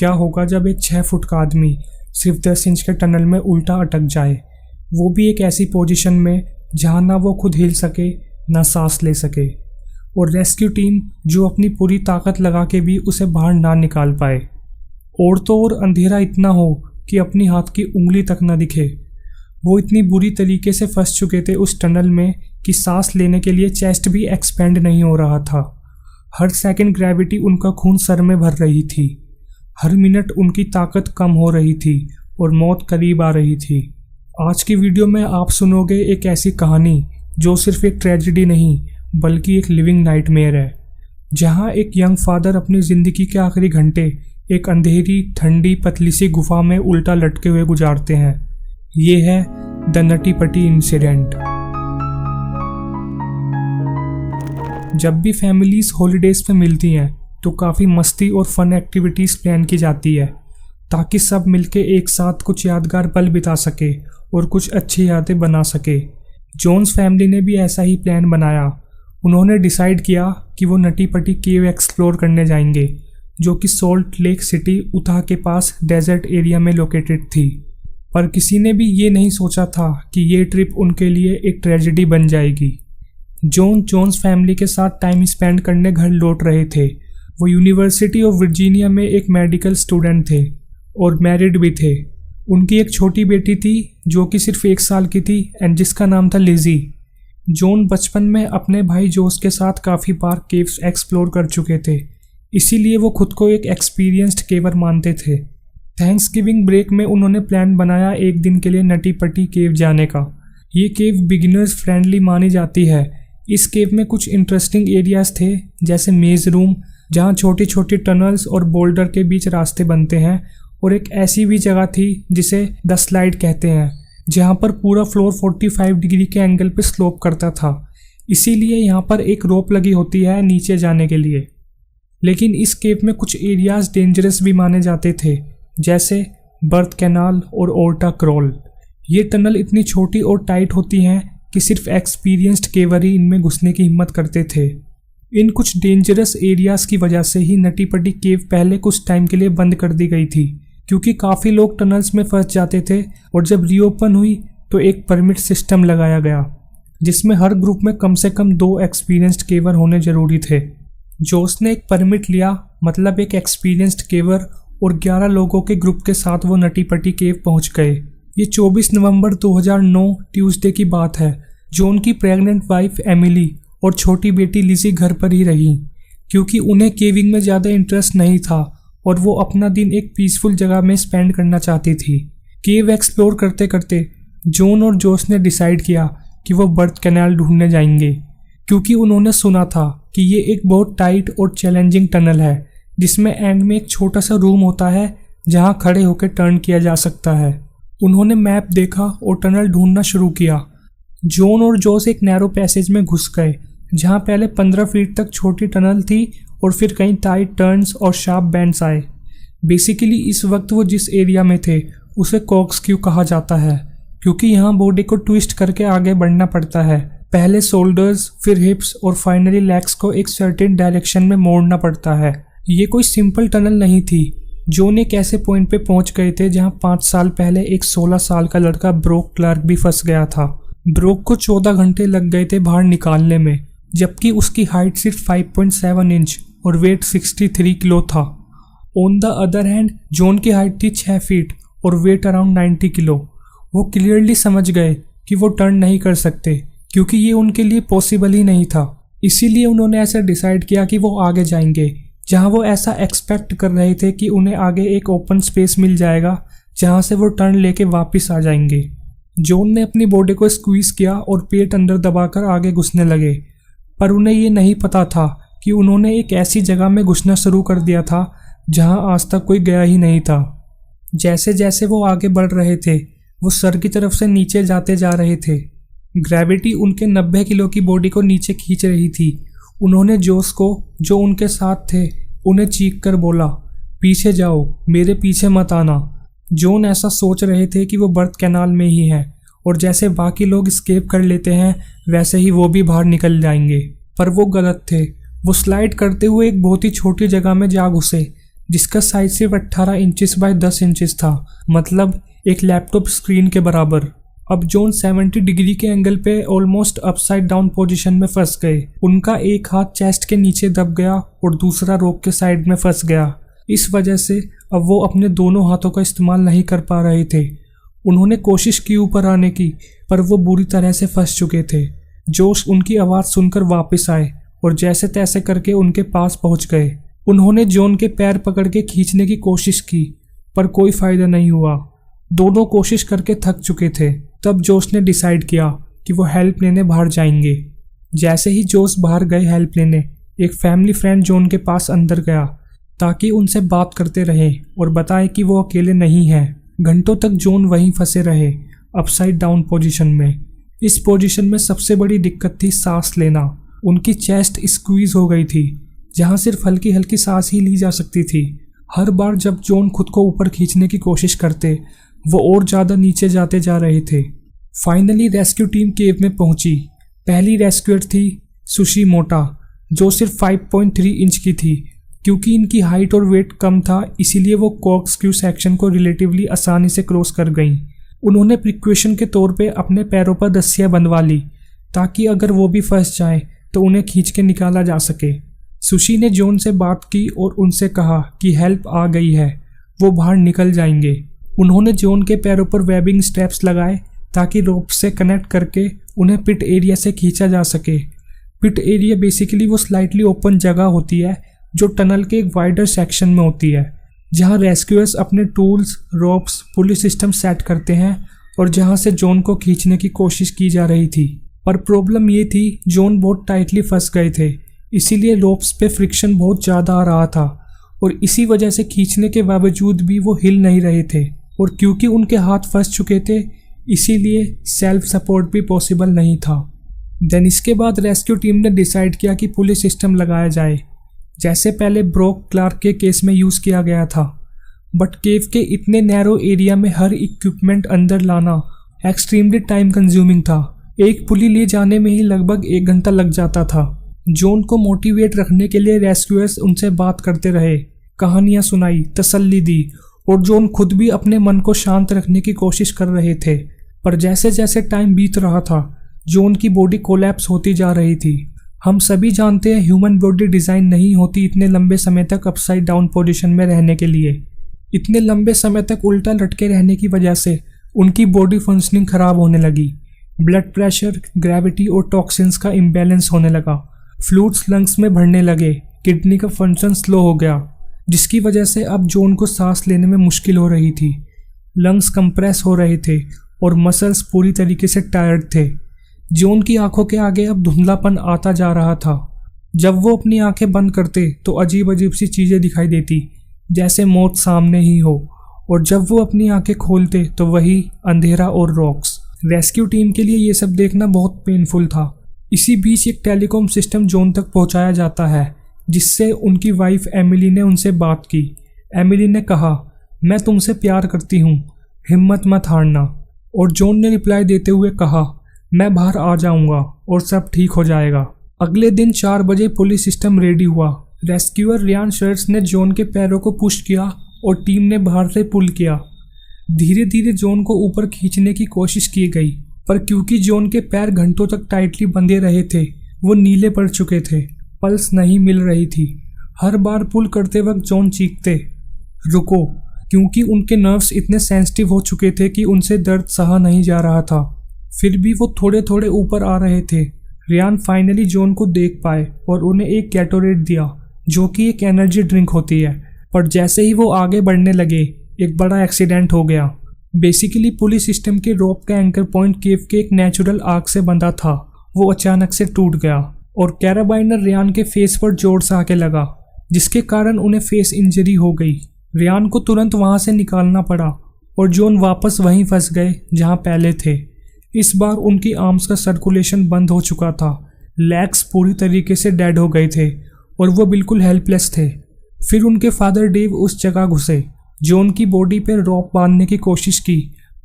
क्या होगा जब एक 6 फुट का आदमी सिर्फ 10 इंच के टनल में उल्टा अटक जाए, वो भी एक ऐसी पोजीशन में जहां ना वो खुद हिल सके ना सांस ले सके, और रेस्क्यू टीम जो अपनी पूरी ताकत लगा के भी उसे बाहर ना निकाल पाए। और तो और अंधेरा इतना हो कि अपनी हाथ की उंगली तक ना दिखे। वो इतनी बुरी तरीके से फंस चुके थे उस टनल में कि सांस लेने के लिए चेस्ट भी एक्सपेंड नहीं हो रहा था। हर सेकंड ग्रेविटी उनका खून सर में भर रही थी। हर मिनट उनकी ताकत कम हो रही थी और मौत करीब आ रही थी। आज की वीडियो में आप सुनोगे एक ऐसी कहानी जो सिर्फ एक ट्रेजेडी नहीं बल्कि एक लिविंग नाइटमेयर है, जहां एक यंग फादर अपनी ज़िंदगी के आखिरी घंटे एक अंधेरी ठंडी पतली सी गुफा में उल्टा लटके हुए गुजारते हैं। ये है द नटी पटी इंसिडेंट। जब भी फैमिलीज हॉलीडेज पे मिलती हैं तो काफ़ी मस्ती और फन एक्टिविटीज़ प्लान की जाती है ताकि सब मिलके एक साथ कुछ यादगार पल बिता सके और कुछ अच्छी यादें बना सके। जोन्स फैमिली ने भी ऐसा ही प्लान बनाया। उन्होंने डिसाइड किया कि वो नटी पटी केव एक्सप्लोर करने जाएंगे, जो कि सॉल्ट लेक सिटी उताह के पास डेजर्ट एरिया में लोकेटेड थी। पर किसी ने भी ये नहीं सोचा था कि ये ट्रिप उनके लिए एक ट्रेजेडी बन जाएगी। जोन्स फैमिली के साथ टाइम स्पेंड करने घर लौट रहे थे। वो यूनिवर्सिटी ऑफ वर्जीनिया में एक मेडिकल स्टूडेंट थे और मैरिड भी थे। उनकी एक छोटी बेटी थी जो कि सिर्फ 1 साल की थी एंड जिसका नाम था लिजी। जोन बचपन में अपने भाई जोस के साथ काफ़ी बार केव्स एक्सप्लोर कर चुके थे, इसीलिए वो खुद को एक एक्सपीरियंस्ड केवर मानते थे। थैंक्सगिविंग ब्रेक में उन्होंने प्लान बनाया एक दिन के लिए नटी पटी केव जाने का। ये केव बिगिनर्स फ्रेंडली मानी जाती है। इस केव में कुछ इंटरेस्टिंग एरियाज थे, जैसे मेज रूम जहाँ छोटी छोटी टनल्स और बोल्डर के बीच रास्ते बनते हैं, और एक ऐसी भी जगह थी जिसे द स्लाइड कहते हैं, जहाँ पर पूरा फ्लोर 45 डिग्री के एंगल पे स्लोप करता था, इसीलिए यहाँ पर एक रोप लगी होती है नीचे जाने के लिए। लेकिन इस केव में कुछ एरियाज डेंजरस भी माने जाते थे, जैसे बर्थ कैनाल और ओर्टा क्रॉल। ये टनल इतनी छोटी और टाइट होती हैं कि सिर्फ एक्सपीरियंस्ड केवर ही इनमें घुसने की हिम्मत करते थे। इन कुछ डेंजरस एरियाज की वजह से ही नटी पटी केव पहले कुछ टाइम के लिए बंद कर दी गई थी, क्योंकि काफ़ी लोग टनल्स में फंस जाते थे। और जब रीओपन हुई तो एक परमिट सिस्टम लगाया गया, जिसमें हर ग्रुप में कम से कम 2 एक्सपीरियंस्ड केवर होने ज़रूरी थे। जोस ने एक परमिट लिया, मतलब एक एक्सपीरियंस्ड केवर, और 11 लोगों के ग्रुप के साथ वो नटी पटी केव पहुंच गए। ये 24 नवंबर 2009 ट्यूसडे की बात है। जोन की प्रेग्नेंट वाइफ एमिली और छोटी बेटी लिजी घर पर ही रही, क्योंकि उन्हें केविंग में ज़्यादा इंटरेस्ट नहीं था और वो अपना दिन एक पीसफुल जगह में स्पेंड करना चाहती थी। केव एक्सप्लोर करते करते जोन और जोस ने डिसाइड किया कि वो बर्थ कैनाल ढूंढने जाएंगे, क्योंकि उन्होंने सुना था कि ये एक बहुत टाइट और चैलेंजिंग टनल है, जिसमें एंड में एक छोटा सा रूम होता है जहां खड़े होकर टर्न किया जा सकता है। उन्होंने मैप देखा और टनल ढूंढना शुरू किया। जोन और जोस एक नैरो पैसेज में घुस गए, जहां पहले 15 फीट तक छोटी टनल थी और फिर कई टाइट टर्न्स और शार्प बेंड्स आए। बेसिकली इस वक्त वो जिस एरिया में थे उसे कॉक्सक्यू कहा जाता है, क्योंकि यहाँ बॉडी को ट्विस्ट करके आगे बढ़ना पड़ता है। पहले शोल्डर्स, फिर हिप्स और फाइनली लेग्स को एक सर्टेन डायरेक्शन में मोड़ना पड़ता है। ये कोई सिंपल टनल नहीं थी। जोन एक ऐसे पॉइंट पे पहुंच गए थे जहां 5 साल पहले एक 16 साल का लड़का ब्रोक क्लार्क भी फंस गया था। ब्रोक को 14 घंटे लग गए थे बाहर निकालने में, जबकि उसकी हाइट सिर्फ 5.7 इंच और वेट 63 किलो था। On the other hand zone की हाइट थी 6 फीट और वेट अराउंड 90 किलो। वो क्लियरली समझ गए कि वो टर्न नहीं कर सकते, क्योंकि ये उनके लिए पॉसिबल ही नहीं था। इसीलिए उन्होंने ऐसा डिसाइड किया कि वो आगे जाएंगे, जहां वो ऐसा एक्सपेक्ट कर रहे थे कि उन्हें आगे एक ओपन स्पेस मिल जाएगा जहां से वो टर्न लेके वापस आ जाएंगे। जोन ने अपनी बॉडी को स्क्वीज किया और पेट अंदर दबाकर आगे घुसने लगे, पर उन्हें ये नहीं पता था कि उन्होंने एक ऐसी जगह में घुसना शुरू कर दिया था जहां आज तक कोई गया ही नहीं था। जैसे जैसे वो आगे बढ़ रहे थे, वो सर की तरफ से नीचे जाते जा रहे थे। ग्रेविटी उनके 90 किलो की बॉडी को नीचे खींच रही थी। उन्होंने जोस को, जो उनके साथ थे, उन्हें चीख कर बोला, पीछे जाओ, मेरे पीछे मत आना। जोन ऐसा सोच रहे थे कि वो बर्थ कैनाल में ही हैं और जैसे बाकी लोग स्केप कर लेते हैं वैसे ही वो भी बाहर निकल जाएंगे, पर वो गलत थे। वो स्लाइड करते हुए एक बहुत ही छोटी जगह में जा घुसे जिसका साइज सिर्फ 18 इंचेस बाय 10 इंचेस था, मतलब एक लैपटॉप स्क्रीन के बराबर। अब जॉन 70 डिग्री के एंगल पे ऑलमोस्ट अपसाइड डाउन पोजीशन में फंस गए। उनका एक हाथ चेस्ट के नीचे दब गया और दूसरा रोप के साइड में फंस गया। इस वजह से अब वो अपने दोनों हाथों का इस्तेमाल नहीं कर पा रहे थे। उन्होंने कोशिश की ऊपर आने की, पर वो बुरी तरह से फंस चुके थे। जोश उनकी आवाज़ सुनकर वापस आए और जैसे तैसे करके उनके पास पहुंच गए। उन्होंने जॉन के पैर पकड़ के खींचने की कोशिश की, पर कोई फायदा नहीं हुआ। दोनों कोशिश करके थक चुके थे। तब जोश ने डिसाइड किया कि वो हेल्प लेने बाहर जाएंगे। जैसे ही जोश बाहर गए हेल्प लेने, एक फैमिली फ्रेंड जॉन के पास अंदर गया ताकि उनसे बात करते रहे और बताए कि वो अकेले नहीं हैं। घंटों तक जॉन वहीं फंसे रहे, अपसाइड डाउन पोजीशन में। इस पोजीशन में सबसे बड़ी दिक्कत थी सांस लेना। उनकी चेस्ट स्क्वीज हो गई थी, जहां सिर्फ हल्की हल्की सांस ही ली जा सकती थी। हर बार जब जॉन खुद को ऊपर खींचने की कोशिश करते, वो और ज़्यादा नीचे जाते जा रहे थे। फाइनली रेस्क्यू टीम केव में पहुंची। पहली रेस्क्यूअर थी सुशी मोटा, जो सिर्फ 5.3 इंच की थी। क्योंकि इनकी हाइट और वेट कम था, इसीलिए वो कॉर्कस्क्रू सेक्शन को रिलेटिवली आसानी से क्रॉस कर गईं। उन्होंने प्रिकॉशन के तौर पे अपने पैरों पर रस्सियाँ बंधवा ली, ताकि अगर वो भी फंस जाए तो उन्हें खींच के निकाला जा सके। सुशी ने जॉन से बात की और उनसे कहा कि हेल्प आ गई है, वो बाहर निकल जाएंगे। उन्होंने जॉन के पैरों पर वेबिंग स्ट्रैप्स लगाए ताकि रोप से कनेक्ट करके उन्हें पिट एरिया से खींचा जा सके। पिट एरिया बेसिकली वो स्लाइटली ओपन जगह होती है जो टनल के एक वाइडर सेक्शन में होती है, जहां रेस्क्यूअर्स अपने टूल्स, रोप्स, पुली सिस्टम सेट करते हैं और जहां से जॉन को खींचने की कोशिश की जा रही थी। पर प्रॉब्लम ये थी, जॉन बहुत टाइटली फंस गए थे, इसीलिए रोप्स पे फ्रिक्शन बहुत ज़्यादा आ रहा था और इसी वजह से खींचने के बावजूद भी वो हिल नहीं रहे थे। और क्योंकि उनके हाथ फंस चुके थे, इसीलिए सेल्फ सपोर्ट भी पॉसिबल नहीं था। देन इसके बाद रेस्क्यू टीम ने डिसाइड किया कि पुलिस सिस्टम लगाया जाए, जैसे पहले ब्रोक क्लार्क के केस में यूज़ किया गया था। बट केव के इतने नैरो एरिया में हर इक्विपमेंट अंदर लाना एक्सट्रीमली टाइम कंज्यूमिंग था। एक पुली ले जाने में ही लगभग 1 घंटा लग जाता था। जॉन को मोटिवेट रखने के लिए रेस्क्यूअर्स उनसे बात करते रहे, कहानियाँ सुनाई, तसल्ली दी और जॉन खुद भी अपने मन को शांत रखने की कोशिश कर रहे थे। पर जैसे जैसे टाइम बीत रहा था, जॉन की बॉडी कोलैप्स होती जा रही थी। हम सभी जानते हैं ह्यूमन बॉडी डिज़ाइन नहीं होती इतने लंबे समय तक अपसाइड डाउन पोजीशन में रहने के लिए। इतने लंबे समय तक उल्टा लटके रहने की वजह से उनकी बॉडी फंक्शनिंग खराब होने लगी। ब्लड प्रेशर, ग्रेविटी और टॉक्सिन्स का इम्बैलेंस होने लगा। फ्लूइड्स लंग्स में भरने लगे, किडनी का फंक्शन स्लो हो गया, जिसकी वजह से अब जॉन को सांस लेने में मुश्किल हो रही थी। लंग्स कंप्रेस हो रहे थे और मसल्स पूरी तरीके से टायर्ड थे। जॉन की आंखों के आगे अब धुंधलापन आता जा रहा था। जब वो अपनी आंखें बंद करते तो अजीब अजीब सी चीज़ें दिखाई देती, जैसे मौत सामने ही हो, और जब वो अपनी आंखें खोलते तो वही अंधेरा और रॉक्स। रेस्क्यू टीम के लिए ये सब देखना बहुत पेनफुल था। इसी बीच एक टेलीकॉम सिस्टम जॉन तक पहुंचाया जाता है, जिससे उनकी वाइफ एमिली ने उनसे बात की। एमिली ने कहा, मैं तुमसे प्यार करती हूँ, हिम्मत मत हारना। और जॉन ने रिप्लाई देते हुए कहा, मैं बाहर आ जाऊँगा और सब ठीक हो जाएगा। अगले दिन 4 बजे पुलिस सिस्टम रेडी हुआ। रेस्क्यूअर रियान शर्ट्स ने जॉन के पैरों को पुश किया और टीम ने बाहर से पुल किया। धीरे धीरे जॉन को ऊपर खींचने की कोशिश की गई, पर क्योंकि जॉन के पैर घंटों तक टाइटली बंधे रहे थे, वो नीले पड़ चुके थे, पल्स नहीं मिल रही थी। हर बार पुल करते वक्त जॉन चीखते, रुको, क्योंकि उनके नर्व्स इतने सेंसिटिव हो चुके थे कि उनसे दर्द सहा नहीं जा रहा था। फिर भी वो थोड़े थोड़े ऊपर आ रहे थे। रियान फाइनली जॉन को देख पाए और उन्हें एक गैटोरेड दिया, जो कि एक एनर्जी ड्रिंक होती है। पर जैसे ही वो आगे बढ़ने लगे, एक बड़ा एक्सीडेंट हो गया। बेसिकली पुलिस सिस्टम के रोप का एंकर पॉइंट केव के एक नेचुरल आग से बंधा था, वो अचानक से टूट गया और कैराबाइनर रियान के फेस पर जोर से आके लगा, जिसके कारण उन्हें फेस इंजरी हो गई। रियान को तुरंत वहां से निकालना पड़ा और जॉन वापस वहीं फंस गए जहां पहले थे। इस बार उनकी आर्म्स का सर्कुलेशन बंद हो चुका था, लेग्स पूरी तरीके से डेड हो गए थे और वो बिल्कुल हेल्पलेस थे। फिर उनके फादर डेव उस जगह घुसे। जॉन की बॉडी पर रॉप बांधने की कोशिश की,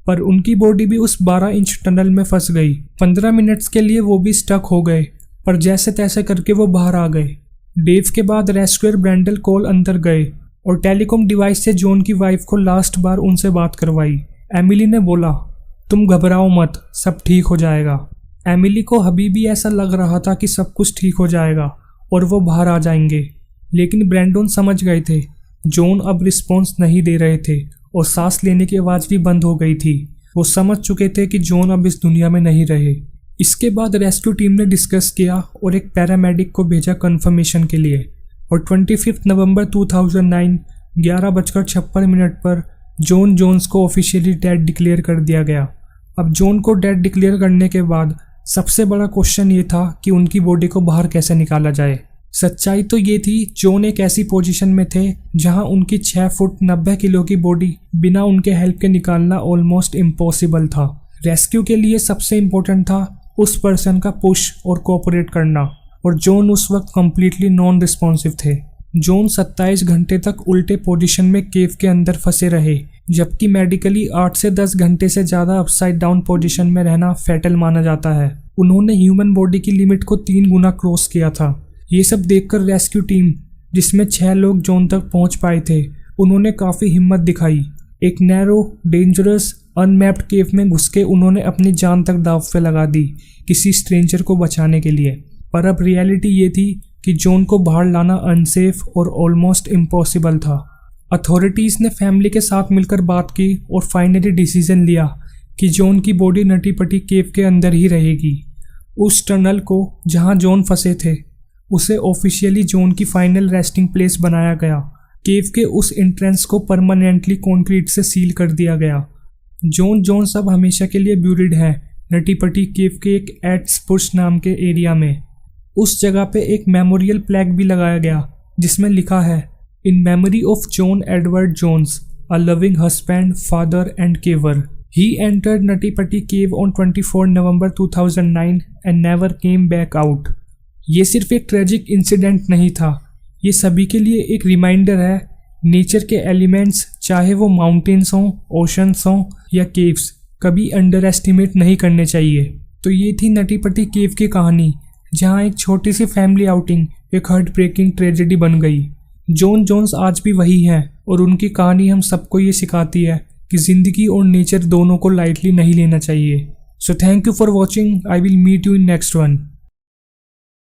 पर उनकी बॉडी भी उस 12 इंच टनल में फंस गई। 15 मिनट्स के लिए वो भी स्टक हो गए, पर जैसे तैसे करके वो बाहर आ गए। डेव के बाद रेस्क्यूअर ब्रेंडल कोल अंदर गए और टेलीकॉम डिवाइस से जॉन की वाइफ को लास्ट बार उनसे बात करवाई। एमिली ने बोला, तुम घबराओ मत, सब ठीक हो जाएगा। एमिली को अभी भी ऐसा लग रहा था कि सब कुछ ठीक हो जाएगा और वो बाहर आ जाएंगे, लेकिन ब्रैंडन समझ गए थे जॉन अब रिस्पॉन्स नहीं दे रहे थे और सांस लेने की आवाज़ भी बंद हो गई थी। वो समझ चुके थे कि जॉन अब इस दुनिया में नहीं रहे। इसके बाद रेस्क्यू टीम ने डिस्कस किया और एक पैरामेडिक को भेजा कंफर्मेशन के लिए, और 25 नवंबर 2009 11:56 पर जॉन जोन्स को ऑफिशियली डेड डिक्लेयर कर दिया गया। अब जॉन को डेड डिक्लेयर करने के बाद सबसे बड़ा क्वेश्चन ये था कि उनकी बॉडी को बाहर कैसे निकाला जाए। सच्चाई तो ये थी, जॉन एक ऐसी पोजीशन में थे जहां उनकी 6 फुट 90 किलो की बॉडी बिना उनके हेल्प के निकालना ऑलमोस्ट इम्पॉसिबल था। रेस्क्यू के लिए सबसे इम्पोर्टेंट था उस पर्सन का पुश और कोऑपरेट करना, और जॉन उस वक्त कम्प्लीटली नॉन रिस्पॉन्सिव थे। जॉन 27 घंटे तक उल्टे पोजीशन में केव के अंदर फंसे रहे, जबकि मेडिकली 8 से 10 घंटे से ज़्यादा अपसाइड डाउन पोजीशन में रहना फैटल माना जाता है। उन्होंने ह्यूमन बॉडी की लिमिट को 3 गुना क्रॉस किया था। ये सब देखकर रेस्क्यू टीम, जिसमें 6 लोग जॉन तक पहुंच पाए थे, उन्होंने काफ़ी हिम्मत दिखाई। एक नैरो, डेंजरस, अनमैप्ड केव में घुस के उन्होंने अपनी जान तक दांव पे लगा दी किसी स्ट्रेंजर को बचाने के लिए। पर अब रियलिटी ये थी कि जॉन को बाहर लाना अनसेफ और ऑलमोस्ट इम्पॉसिबल था। अथॉरिटीज़ ने फैमिली के साथ मिलकर बात की और फाइनली डिसीजन लिया कि जॉन की बॉडी नटी पटी केव के अंदर ही रहेगी। उस टनल को जहां जॉन फंसे थे उसे ऑफिशियली जॉन की फाइनल रेस्टिंग प्लेस बनाया गया। केव के उस एंट्रेंस को परमानेंटली कंक्रीट से सील कर दिया गया। जॉन जोन्स अब हमेशा के लिए ब्यूरिड है नटी पटी केव के एक एट्सपुश नाम के एरिया में। उस जगह पे एक मेमोरियल प्लैक भी लगाया गया जिसमें लिखा है, in memory of John Edward Jones, a loving husband, father and caver. He entered Nutty Putty cave on 24 November 2009 and never came back out. ये सिर्फ एक ट्रेजिक इंसिडेंट नहीं था, ये सभी के लिए एक रिमाइंडर है, नेचर के एलिमेंट्स, चाहे वो माउंटेन्स हों, ओशंस हों या केव्स, कभी अंडर एस्टिमेट नहीं करने चाहिए। तो ये थी नटी पटी केव की कहानी, जहाँ एक छोटी सी फैमिली आउटिंग एक हार्ट ब्रेकिंग ट्रेजेडी बन गई। जॉन जोन्स आज भी वही हैं और उनकी कहानी हम सबको ये सिखाती है कि ज़िंदगी और नेचर दोनों को लाइटली नहीं लेना चाहिए। So thank you for watching. I will meet you in next one.